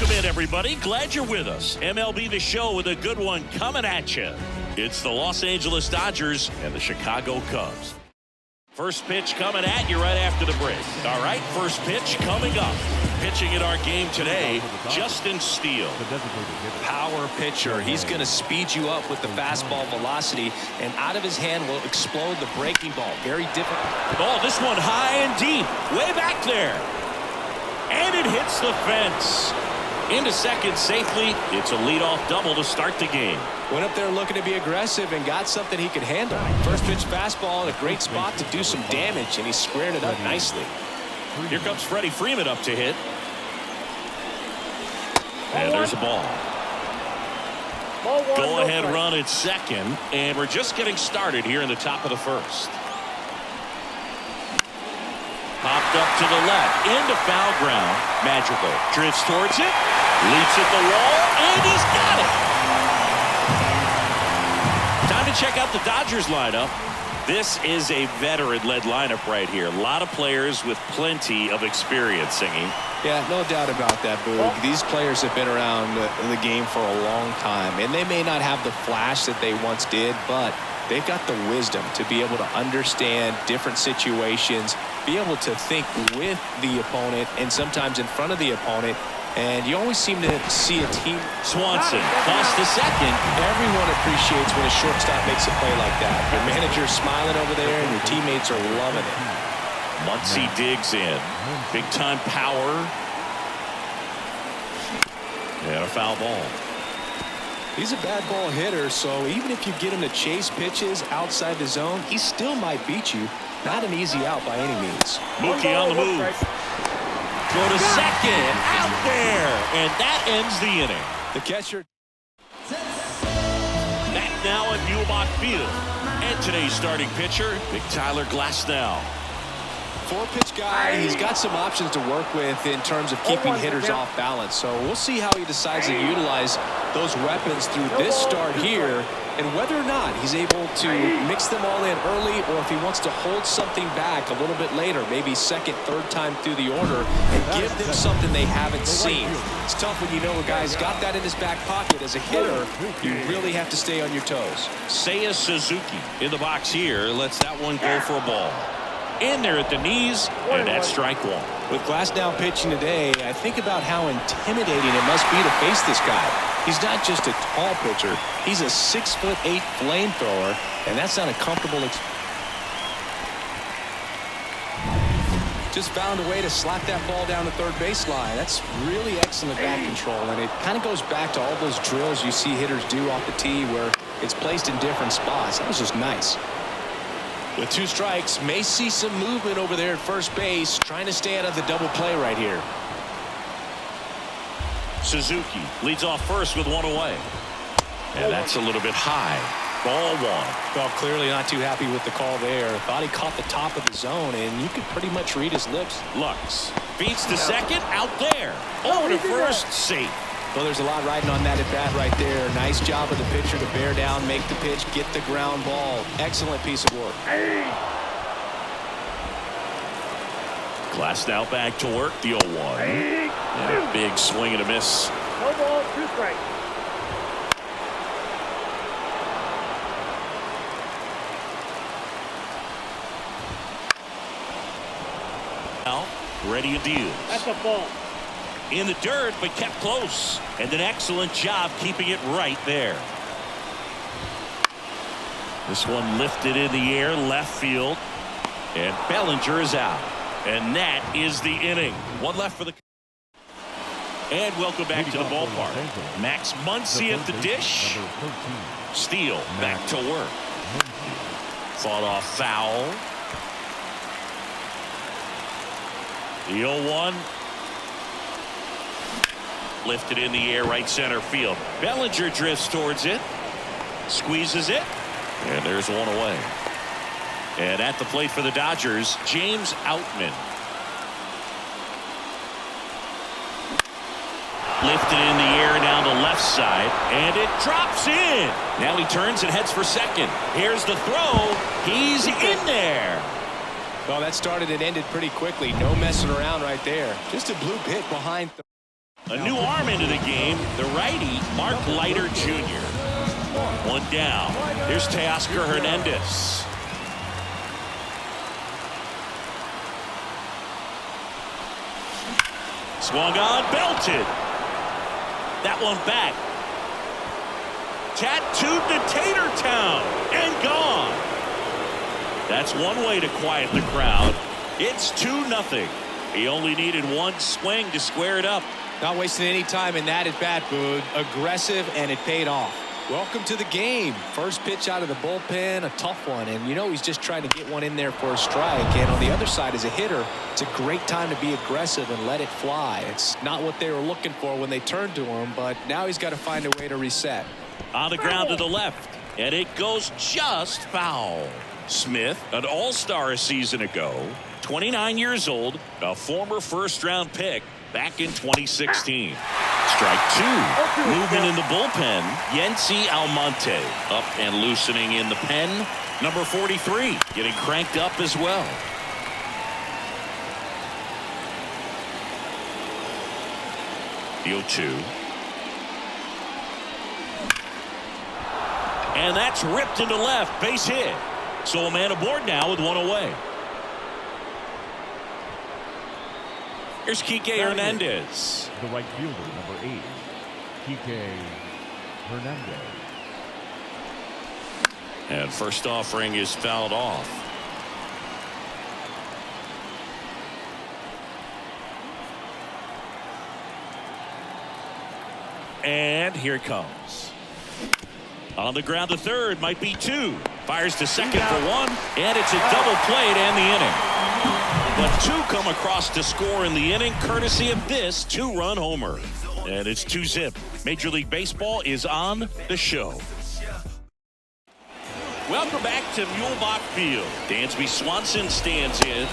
Welcome in, everybody. Glad you're with us. MLB The Show with a good one coming at you. It's the Los Angeles Dodgers and the Chicago Cubs. First pitch coming at you right after the break. All right, first pitch coming up. Pitching in our game today, Justin Steele. Power pitcher. He's going to speed you up with the fastball velocity, and out of his hand will explode the breaking ball. Very different. Oh, this one high and deep, way back there. And it hits the fence. Into second safely. It's a leadoff double to start the game. Went up there looking to be aggressive and got something he could handle. First pitch fastball in a great spot to do some damage, and he squared it up nicely. Here comes Freddie Freeman up to hit. And there's a ball. Go ahead run at second, and we're just getting started here in the top of the first. Popped up to the left, into foul ground. Magical drifts towards it, leaps at the wall, and he's got it. Time to check out the Dodgers lineup. This is a veteran-led lineup right here. A lot of players with plenty of experience, Singing. Yeah, no doubt about that, Boog. These players have been around the game for a long time, and they may not have the flash that they once did, but they've got the wisdom to be able to understand different situations, be able to think with the opponent and sometimes in front of the opponent. And you always seem to see a team. Swanson tossed to second. Everyone appreciates when a shortstop makes a play like that. Your manager's smiling over there and your teammates are loving it. Muncy digs in. Big time power. And a foul ball. He's a bad ball hitter, so even if you get him to chase pitches outside the zone, he still might beat you. Not an easy out by any means. Mookie on the move. Go to second, out there, and that ends the inning. The catcher. Back now at Muhlbach Field. And today's starting pitcher, Big Tyler Glasnow. Four-pitch guy, he's got some options to work with in terms of keeping hitters off balance. So we'll see how he decides to utilize those weapons through this start here, and whether or not he's able to mix them all in early, or if he wants to hold something back a little bit later, maybe second, third time through the order, and give them something they haven't seen. It's tough when you know a guy's got that in his back pocket. As a hitter, you really have to stay on your toes. Seiya Suzuki in the box here. Lets that one go for a ball. In there at the knees, and that's strike one. With Glasnow pitching today, I think about how intimidating it must be to face this guy. He's not just a tall pitcher. He's a 6'8" flamethrower, and that's not a comfortable Just found a way to slap that ball down the third baseline. That's really excellent bat control, and it kind of goes back to all those drills you see hitters do off the tee where it's placed in different spots. That was just nice. With two strikes, may see some movement over there at first base, trying to stay out of the double play right here. Suzuki leads off first with one away. And that's a little bit high. Ball one. Well, clearly not too happy with the call there. Thought he caught the top of the zone, and you could pretty much read his lips. Lux beats to second, out there. Over to first, safe. Well, there's a lot riding on that at bat right there. Nice job of the pitcher to bear down, make the pitch, get the ground ball. Excellent piece of work. Glasnow back to work, the 0-1. And a big swing and a miss. No ball, 2 strikes. Now, ready to deal. That's a ball. In the dirt, but kept close. And an excellent job keeping it right there. This one lifted in the air, left field. And Bellinger is out. And that is the inning. One left for the... And welcome back to the ballpark. Max Muncy at the dish. Steele back to work. Fought off foul. The 0-1. Lifted in the air, right center field. Bellinger drifts towards it. Squeezes it. And there's one away. And at the plate for the Dodgers, James Outman. Lifted in the air down the left side. And it drops in. Now he turns and heads for second. Here's the throw. He's in there. Well, that started and ended pretty quickly. No messing around right there. Just a bloop hit behind. A new arm into the game, the righty, Mark Leiter Jr. One down. Here's Teoscar Hernandez. Swung on, belted. That one back. Tattooed to Tatertown and gone. That's one way to quiet the crowd. It's 2-0. He only needed one swing to square it up. Not wasting any time in that at bat, Boog. Aggressive, and it paid off. Welcome to the game. First pitch out of the bullpen, a tough one. And you know he's just trying to get one in there for a strike. And on the other side, as a hitter, it's a great time to be aggressive and let it fly. It's not what they were looking for when they turned to him, but now he's got to find a way to reset. On the ground to the left, and it goes just foul. Smith, an all-star a season ago, 29 years old, a former first-round pick back in 2016. Strike two. Moving in the bullpen, Yency Almonte. Up and loosening in the pen. Number 43 getting cranked up as well. The 0-2. And that's ripped into left. Base hit. So a man aboard now with one away. Here's Kike Hernandez. The right fielder, number 8, Kike Hernandez. And first offering is fouled off. And here it comes. On the ground to third, might be two. Fires to second for one, and it's a double play to end the inning. But two come across to score in the inning, courtesy of this two-run homer. And it's 2-zip. Major League Baseball is on the show. Welcome back to Muehlebach Field. Dansby Swanson stands in.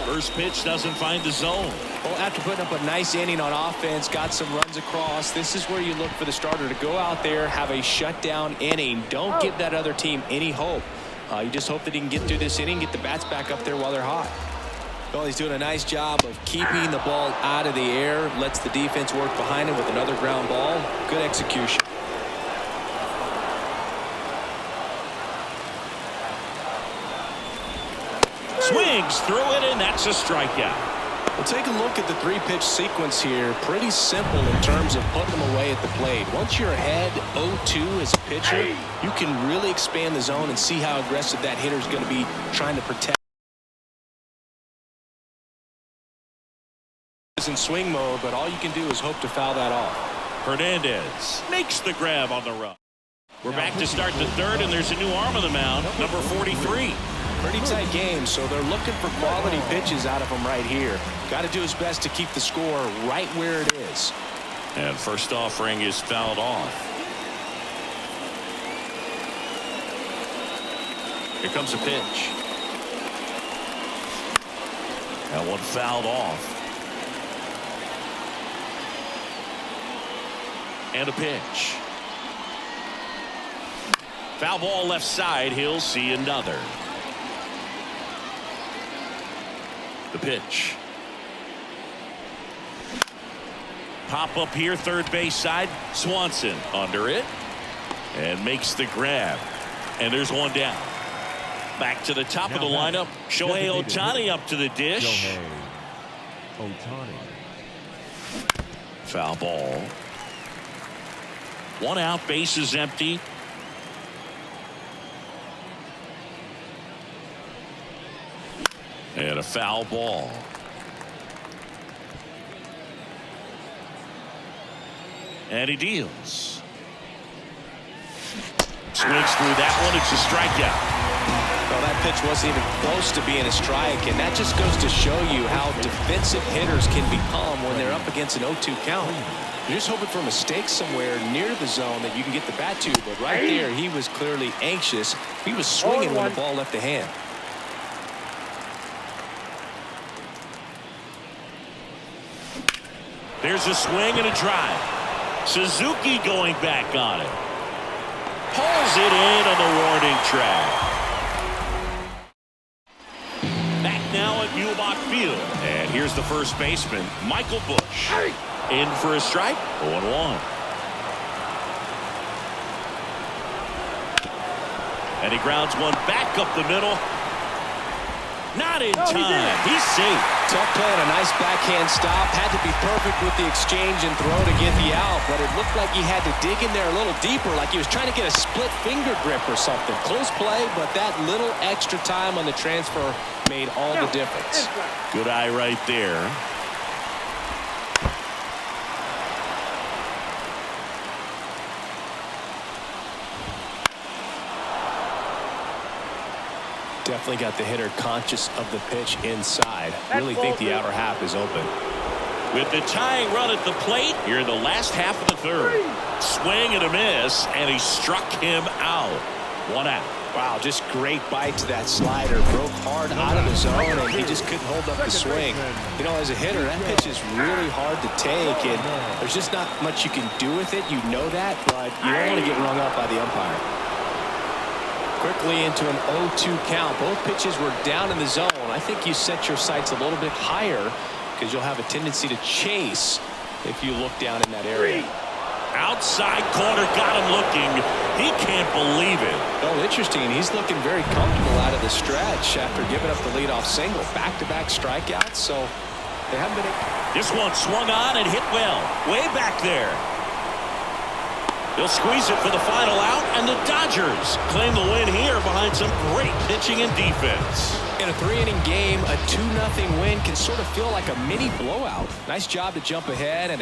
First pitch doesn't find the zone. Well, after putting up a nice inning on offense, got some runs across, this is where you look for the starter to go out there, have a shutdown inning. Don't give that other team any hope. You just hope that he can get through this inning, get the bats back up there while they're hot. Well, he's doing a nice job of keeping the ball out of the air, lets the defense work behind him with another ground ball. Good execution. Swings through it, and that's a strikeout. Well, take a look at the three-pitch sequence here. Pretty simple in terms of putting them away at the plate. Once you're ahead 0-2 as a pitcher, you can really expand the zone and see how aggressive that hitter is going to be trying to protect. Is in swing mode, but all you can do is hope to foul that off. Hernandez makes the grab on the run. We're back to start the third, and there's a new arm on the mound, number 43. Pretty tight game, so they're looking for quality pitches out of him right here. Got to do his best to keep the score right where it is. And first offering is fouled off. Here comes a pitch. That one fouled off. And a pitch. Foul ball left side. He'll see another. The pitch. Pop up here, third base side. Swanson under it and makes the grab. And there's one down. Back to the top of the lineup. Shohei Ohtani up to the dish. Shohei Ohtani. Foul ball. One out, base is empty. And a foul ball. And he deals. Swings through that one. It's a strikeout. Well, that pitch wasn't even close to being a strike, and that just goes to show you how defensive hitters can become when they're up against an 0-2 count. You're just hoping for a mistake somewhere near the zone that you can get the bat to, but right there he was clearly anxious. He was swinging when the ball left the hand. There's a swing and a drive. Suzuki going back on it. Pulls it in on the warning track. Back now at Muehlebach Field. And here's the first baseman, Michael Busch. In for a strike. 0-1. And he grounds one back up the middle. Not in time. He's safe. Tough play and a nice backhand stop. Had to be perfect with the exchange and throw to get the out, but it looked like he had to dig in there a little deeper, like he was trying to get a split finger grip or something. Close play, but that little extra time on the transfer made all the difference. Good eye right there. Definitely got the hitter conscious of the pitch inside. Really think the outer half is open. With the tying run at the plate here in the last half of the third. Swing and a miss, and he struck him out. 1 out. Wow, just great bite to that slider. Broke hard out of the zone, and he just couldn't hold up the swing. You know, as a hitter, that pitch is really hard to take, and there's just not much you can do with it. You know that, but you don't want to get rung up by the umpire. Quickly into an 0-2 count. Both pitches were down in the zone. I think you set your sights a little bit higher because you'll have a tendency to chase if you look down in that area. Outside corner, got him looking. He can't believe it. Oh, interesting. He's looking very comfortable out of the stretch after giving up the leadoff single. Back-to-back strikeouts, so they haven't been. This one swung on and hit well. Way back there. They'll squeeze it for the final out, and the Dodgers claim the win here behind some great pitching and defense. In a 3-inning game, a 2-0 win can sort of feel like a mini blowout. Nice job to jump ahead and